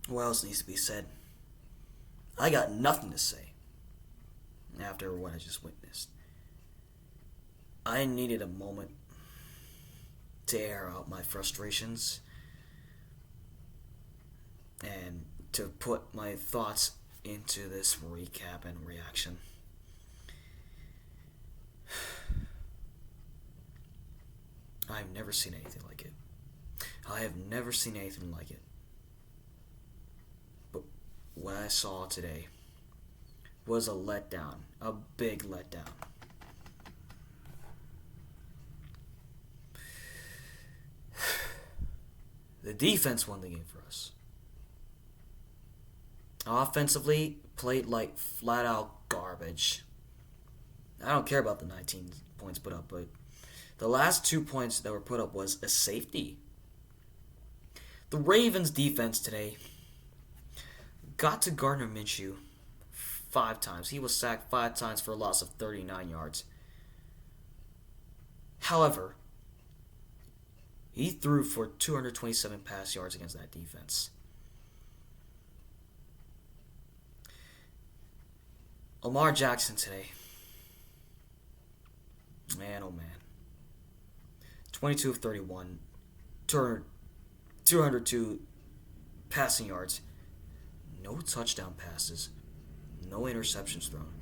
What else needs to be said? I got nothing to say after what I just witnessed. I needed a moment to air out my frustrations and to put my thoughts into this recap and reaction. I've never seen anything like it. I have never seen anything like it. But what I saw today was a letdown, a big letdown. The defense won the game for us. Offensively, played like flat out garbage. I don't care about the 19 points put up, but the last 2 points that were put up was a safety. The Ravens defense today got to Gardner Minshew 5 times. He was sacked 5 times for a loss of 39 yards. However, he threw for 227 pass yards against that defense. Lamar Jackson today. Man, oh man. 22 of 31. 202 passing yards. No touchdown passes. No interceptions thrown.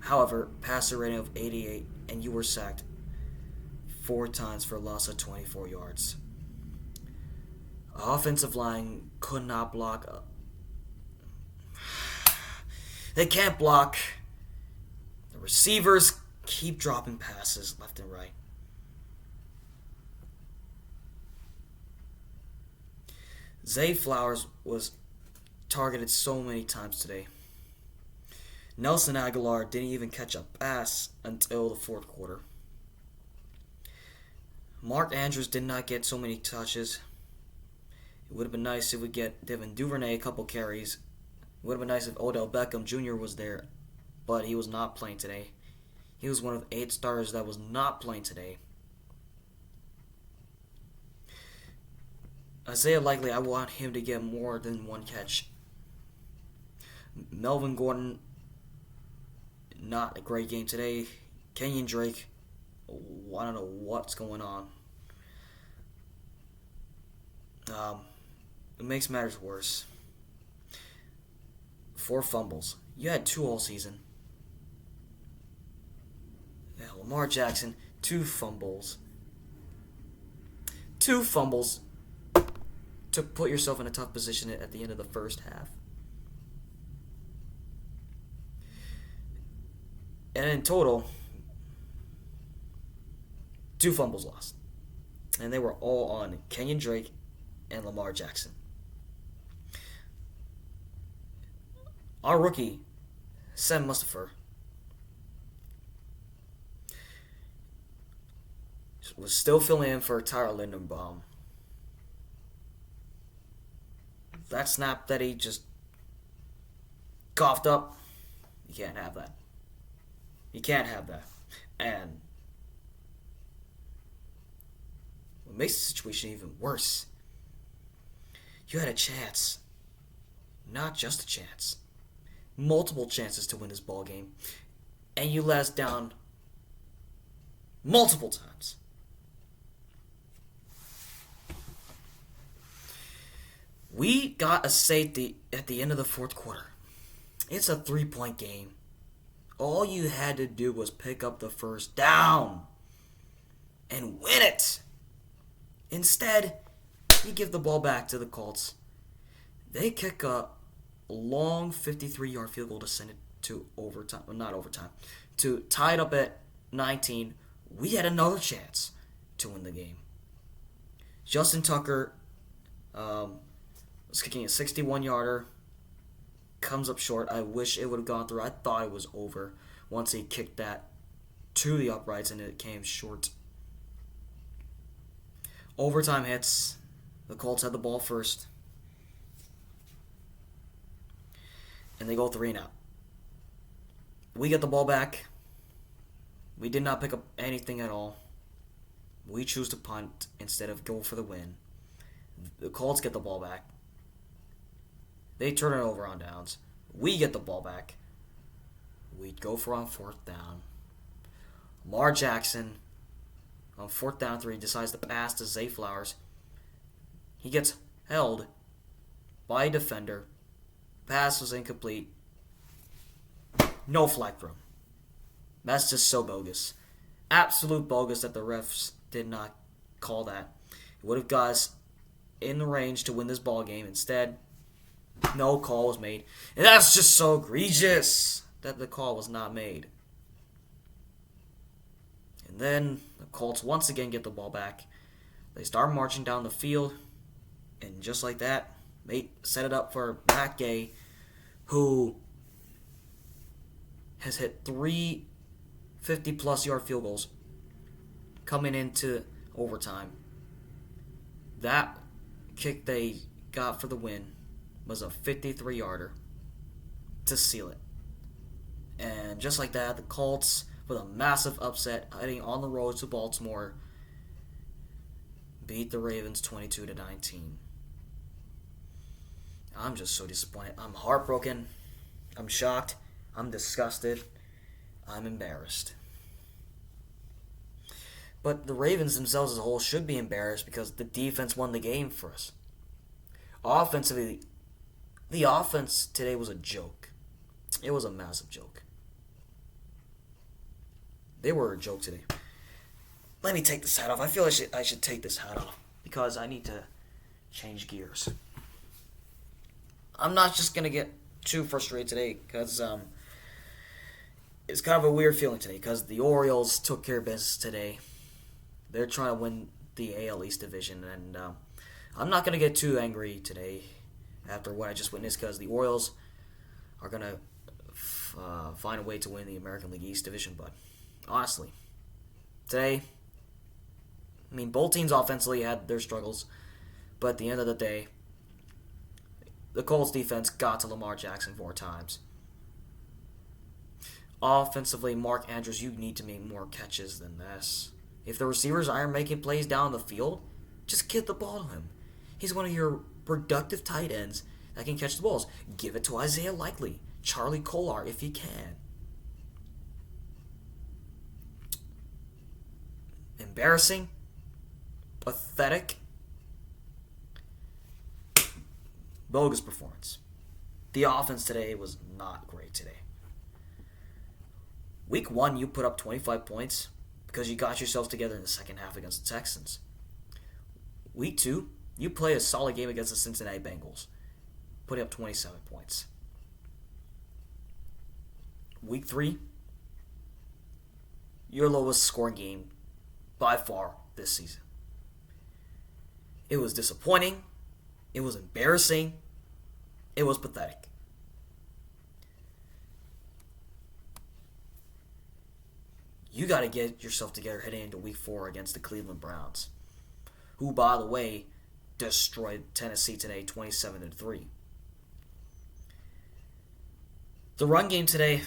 However, passer rating of 88, and you were sacked 4 times for a loss of 24 yards. Offensive line could not block. They can't block. The receivers keep dropping passes left and right. Zay Flowers was targeted so many times today. Nelson Aguilar didn't even catch a pass until the fourth quarter. Mark Andrews did not get so many touches. It would have been nice if we get Devin Duvernay a couple carries. It would have been nice if Odell Beckham Jr. was there, but he was not playing today. He was one of 8 starters that was not playing today. Isaiah Likely, I want him to get more than 1 catch. Melvin Gordon, not a great game today. Kenyon Drake, I don't know what's going on. It makes matters worse. 4 fumbles. You had 2 all season. Yeah, Lamar Jackson, 2 fumbles. 2 fumbles to put yourself in a tough position at the end of the first half. And in total, 2 fumbles lost. And they were all on Kenyon Drake and Lamar Jackson. Our rookie, Sam Mustipher, was still filling in for Tyler Lindenbaum. That snap that he just coughed up, you can't have that. You can't have that. And what makes the situation even worse, you had a chance. Not just a chance. Multiple chances to win this ball game, and you let us down multiple times. We got a safety at the end of the fourth quarter. It's a 3-point game. All you had to do was pick up the first down and win it. Instead, you give the ball back to the Colts. They kick a long 53-yard field goal to send it to overtime. Well, not overtime. To tie it up at 19. We had another chance to win the game. Justin Tucker was kicking a 61-yarder. Comes up short. I wish it would have gone through. I thought it was over once he kicked that to the uprights, and it came short. Overtime hits. The Colts had the ball first. And they go 3 and out. We get the ball back. We did not pick up anything at all. We choose to punt instead of go for the win. The Colts get the ball back. They turn it over on downs. We get the ball back. We go for on fourth down. Lamar Jackson on fourth down 3 decides to pass to Zay Flowers. He gets held by a defender. Pass was incomplete. No flag thrown. That's just so bogus. Absolute bogus that the refs did not call that. It would have got us in the range to win this ball game. Instead, no call was made. And that's just so egregious that the call was not made. And then the Colts once again get the ball back. They start marching down the field. And just like that, they set it up for Matt Gay, who has hit 3 50-plus yard field goals coming into overtime. That kick they got for the win was a 53-yarder to seal it. And just like that, the Colts, with a massive upset, heading on the road to Baltimore, beat the Ravens 22-19. I'm just so disappointed. I'm heartbroken. I'm shocked. I'm disgusted. I'm embarrassed. But the Ravens themselves as a whole should be embarrassed because the defense won the game for us. Offensively, the offense today was a joke. It was a massive joke. They were a joke today. Let me take this hat off. I feel I should take this hat off because I need to change gears. I'm not just going to get too frustrated today because it's kind of a weird feeling today because the Orioles took care of business today. They're trying to win the AL East division, and I'm not going to get too angry today after what I just witnessed because the Orioles are going to find a way to win the American League East division. But honestly, today, I mean, both teams offensively had their struggles, but at the end of the day, the Colts defense got to Lamar Jackson 4 times. Offensively, Mark Andrews, you need to make more catches than this. If the receivers aren't making plays down the field, just get the ball to him. He's one of your productive tight ends that can catch the balls. Give it to Isaiah Likely, Charlie Kolar if you can. Embarrassing, pathetic, bogus performance. The offense today was not great today. Week 1, you put up 25 points because you got yourselves together in the second half against the Texans. Week 2, you play a solid game against the Cincinnati Bengals, putting up 27 points. Week 3, your lowest scoring game by far this season. It was disappointing. It was embarrassing. It was pathetic. You got to get yourself together heading into Week 4 against the Cleveland Browns, who, by the way, destroyed Tennessee today 27-3. The run game today,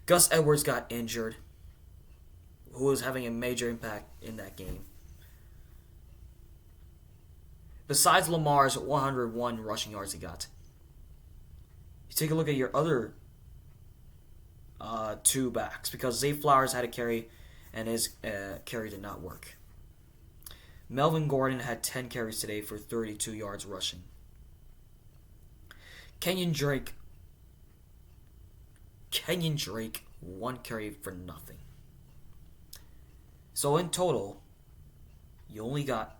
Gus Edwards got injured, who was having a major impact in that game. Besides Lamar's 101 rushing yards he got, you take a look at your other 2 backs because Zay Flowers had a carry and his carry did not work. Melvin Gordon had 10 carries today for 32 yards rushing. Kenyon Drake, 1 carry for nothing. So in total, you only got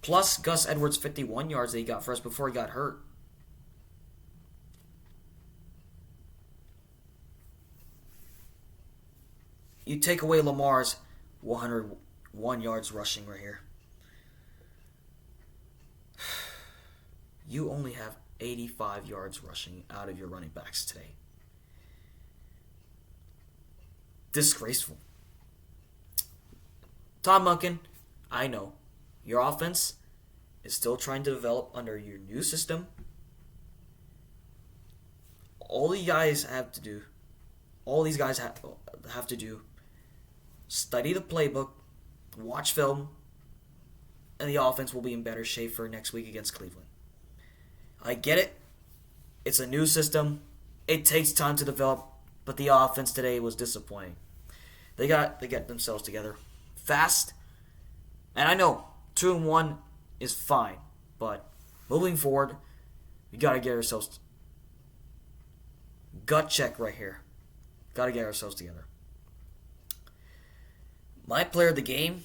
plus Gus Edwards' 51 yards that he got for us before he got hurt. You take away Lamar's 101 yards rushing right here. You only have 85 yards rushing out of your running backs today. Disgraceful. Tom Munkin, I know. Your offense is still trying to develop under your new system. All these guys have to do, study the playbook, watch film, and the offense will be in better shape for next week against Cleveland. I get it. It's a new system. It takes time to develop, but the offense today was disappointing. They get themselves together fast, and I know 2-1 is fine, but moving forward, we gotta get ourselves gut check right here. Gotta get ourselves together. My player of the game,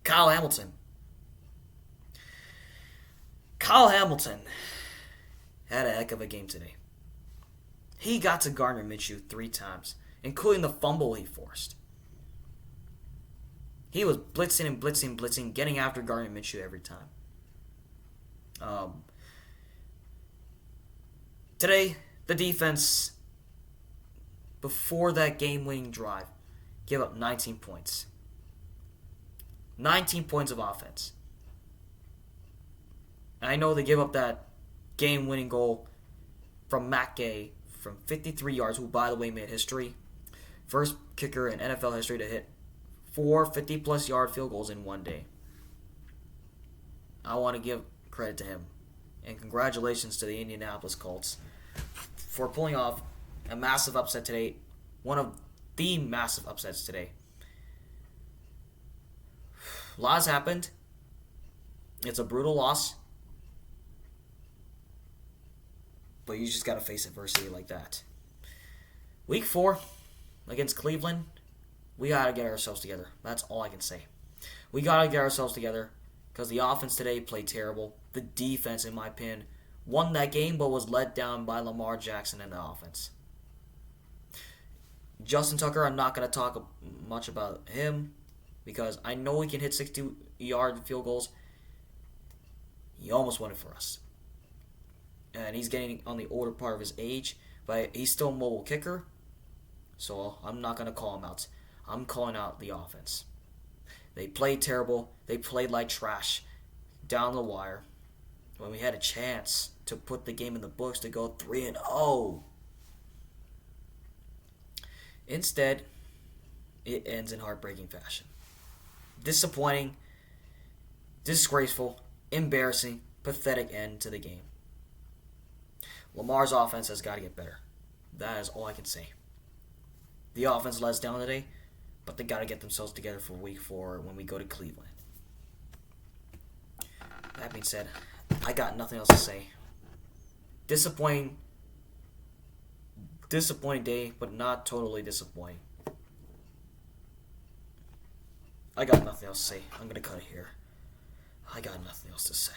Kyle Hamilton. Kyle Hamilton had a heck of a game today. He got to Gardner Minshew 3 times, including the fumble he forced. He was blitzing and blitzing and blitzing, getting after Gardner Minshew every time. Today, the defense, before that game-winning drive, gave up 19 points. 19 points of offense. And I know they gave up that game-winning goal from Matt Gay from 53 yards, who, by the way, made history. First kicker in NFL history to hit 4 50-plus yard field goals in one day. I want to give credit to him. And congratulations to the Indianapolis Colts for pulling off a massive upset today. One of the massive upsets today. A lot has happened. It's a brutal loss. But you just got to face adversity like that. Week 4 against Cleveland, we got to get ourselves together. That's all I can say. We got to get ourselves together because the offense today played terrible. The defense, in my opinion, won that game but was let down by Lamar Jackson and the offense. Justin Tucker, I'm not going to talk much about him because I know he can hit 60-yard field goals. He almost won it for us. And he's getting on the older part of his age, but he's still a mobile kicker, so I'm not going to call him out. I'm calling out the offense. They played terrible. They played like trash down the wire when we had a chance to put the game in the books to go 3-0. Instead, it ends in heartbreaking fashion. Disappointing, disgraceful, embarrassing, pathetic end to the game. Lamar's offense has got to get better. That is all I can say. The offense let us down today, but they got to get themselves together for week 4 when we go to Cleveland. That being said, I got nothing else to say. Disappointing day, but not totally disappointing. I got nothing else to say. I'm going to cut it here. I got nothing else to say.